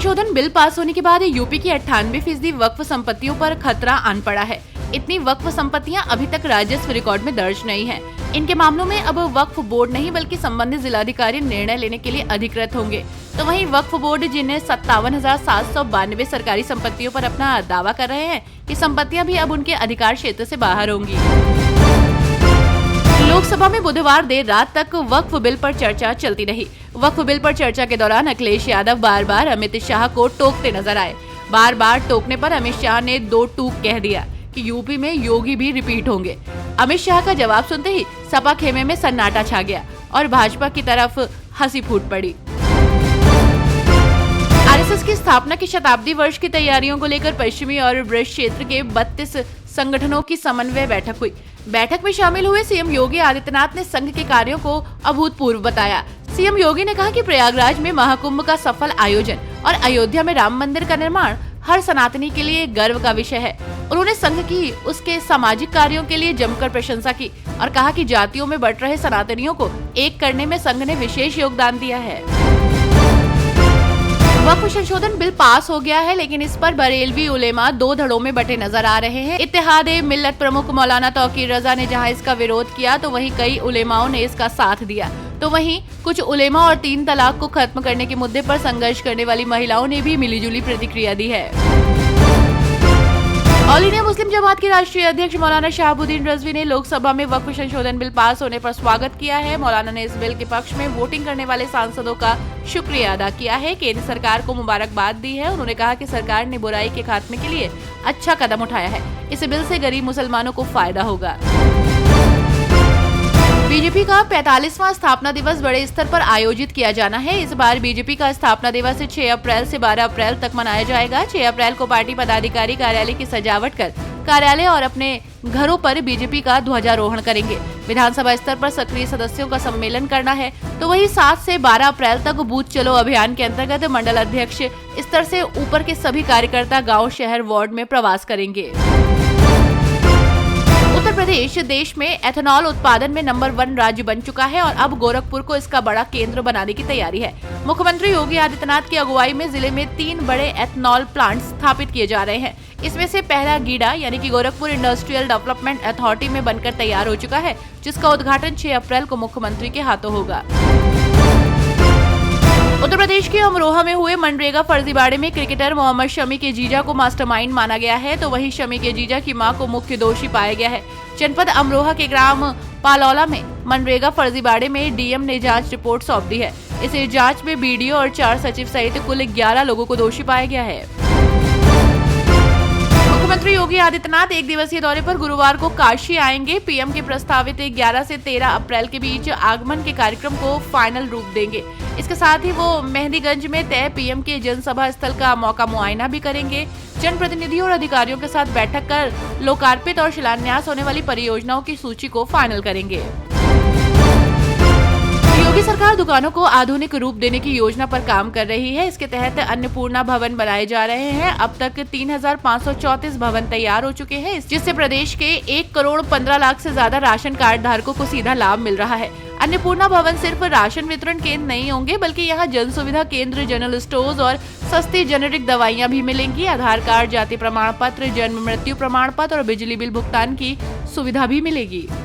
संशोधन bill pass होने के बाद यूपी की 98% वक्फ संपत्तियों पर खतरा आन पड़ा है। इतनी वक्फ संपत्तियां अभी तक राजस्व रिकॉर्ड में दर्ज नहीं हैं। इनके मामलों में अब वक्फ बोर्ड नहीं बल्कि संबंधित जिलाधिकारी निर्णय लेने के लिए अधिकृत होंगे। तो वहीं वक्फ बोर्ड जिन्हें 57,792 सरकारी संपत्तियों पर अपना दावा कर रहे हैं कि संपत्तियां भी अब उनके अधिकार क्षेत्र से बाहर होंगी। लोकसभा में बुधवार देर रात तक वक्फ बिल पर चर्चा चलती रही। वक्फ बिल पर चर्चा के दौरान अखिलेश यादव बार बार अमित शाह को टोकते नजर आए। बार बार टोकने पर अमित शाह ने 2 टूक कह दिया कि यूपी में योगी भी रिपीट होंगे। अमित शाह का जवाब सुनते ही सपा खेमे में सन्नाटा छा गया और भाजपा की तरफ हंसी फूट पड़ी। आरएसएस की स्थापना की शताब्दी वर्ष की तैयारियों को लेकर पश्चिमी और ब्रज क्षेत्र के 32 संगठनों की समन्वय बैठक हुई। बैठक में शामिल हुए सीएम योगी आदित्यनाथ ने संघ के कार्यों को अभूतपूर्व बताया। सीएम योगी ने कहा कि प्रयागराज में महाकुंभ का सफल आयोजन और अयोध्या में राम मंदिर का निर्माण हर सनातनी के लिए गर्व का विषय है। उन्होंने संघ की उसके सामाजिक कार्यों के लिए जमकर प्रशंसा की और कहा कि जातियों में बंट रहे सनातनियों को एक करने में संघ ने विशेष योगदान दिया है। वक्फ संशोधन बिल पास हो गया है, लेकिन इस पर बरेलवी उलेमा 2 धड़ों में बटे नजर आ रहे हैं। इत्तेहादे मिल्लत प्रमुख मौलाना तौकीर रजा ने जहां इसका विरोध किया तो वहीं कई उलेमाओं ने इसका साथ दिया। तो वहीं कुछ उलेमा और 3 तलाक को खत्म करने के मुद्दे पर संघर्ष करने वाली महिलाओं ने भी मिलीजुली प्रतिक्रिया दी है। ऑल इंडिया मुस्लिम जमात के राष्ट्रीय अध्यक्ष मौलाना शहाबुद्दीन रजवी ने लोकसभा में वक्फ संशोधन बिल पास होने पर स्वागत किया है। मौलाना ने इस बिल के पक्ष में वोटिंग करने वाले सांसदों का शुक्रिया अदा किया है। केंद्र सरकार को मुबारकबाद दी है। उन्होंने कहा कि सरकार ने बुराई के खात्मे के लिए अच्छा कदम उठाया है। इस बिल से गरीब मुसलमानों को फायदा होगा। बीजेपी का 45वां स्थापना दिवस बड़े स्तर पर आयोजित किया जाना है। इस बार बीजेपी का स्थापना दिवस 6 अप्रैल से 12 अप्रैल तक मनाया जाएगा। 6 अप्रैल को पार्टी पदाधिकारी कार्यालय की सजावट कर कार्यालय और अपने घरों पर बीजेपी का ध्वजारोहण करेंगे। विधानसभा स्तर पर सक्रिय सदस्यों का सम्मेलन करना है। तो वहीं 7 से 12 अप्रैल तक बूथ चलो अभियान के अंतर्गत मंडल अध्यक्ष स्तर से ऊपर के सभी कार्यकर्ता गाँव, शहर, वार्ड में प्रवास करेंगे। उत्तर प्रदेश देश में एथेनॉल उत्पादन में नंबर 1 राज्य बन चुका है और अब गोरखपुर को इसका बड़ा केंद्र बनाने की तैयारी है। मुख्यमंत्री योगी आदित्यनाथ की अगुवाई में जिले में 3 बड़े एथेनॉल प्लांट स्थापित किए जा रहे हैं। इसमें से पहला गीडा यानी कि गोरखपुर इंडस्ट्रियल डेवलपमेंट अथॉरिटी में बनकर तैयार हो चुका है, जिसका उद्घाटन 6 अप्रैल को मुख्यमंत्री के हाथों होगा। उत्तर प्रदेश के अमरोहा में हुए मनरेगा फर्जीवाड़े में क्रिकेटर मोहम्मद शमी के जीजा को मास्टरमाइंड माना गया है। तो वहीं शमी के जीजा की मां को मुख्य दोषी पाया गया है। जनपद अमरोहा के ग्राम पालौला में मनरेगा फर्जीवाड़े में डीएम ने जांच रिपोर्ट सौंप दी है। इस जांच में बीडीओ और 4 सचिव सहित कुल 11 लोगों को दोषी पाया गया है। मुख्यमंत्री योगी आदित्यनाथ 1 दिवसीय दौरे पर गुरुवार को काशी आएंगे। पीएम के प्रस्तावित 11 से 13 अप्रैल के बीच आगमन के कार्यक्रम को फाइनल रूप देंगे। इसके साथ ही वो मेहंदीगंज में तय पीएम के जनसभा स्थल का मौका मुआयना भी करेंगे। जनप्रतिनिधियों और अधिकारियों के साथ बैठक कर लोकार्पित और शिलान्यास होने वाली परियोजनाओं की सूची को फाइनल करेंगे। योगी सरकार दुकानों को आधुनिक रूप देने की योजना पर काम कर रही है। इसके तहत अन्नपूर्णा भवन बनाए जा रहे हैं। अब तक 3,534 भवन तैयार हो चुके हैं, जिससे प्रदेश के 1 करोड़ 15 लाख से ज्यादा राशन कार्ड धारकों को सीधा लाभ मिल रहा है। अन्नपूर्णा भवन सिर्फ राशन वितरण केंद्र नहीं होंगे, बल्कि यहाँ जन सुविधा केंद्र, जनरल स्टोर्स और सस्ती जेनेरिक दवाइयाँ भी मिलेंगी। आधार कार्ड, जाति प्रमाण पत्र, जन्म मृत्यु प्रमाण पत्र और बिजली बिल भुगतान की सुविधा भी मिलेगी।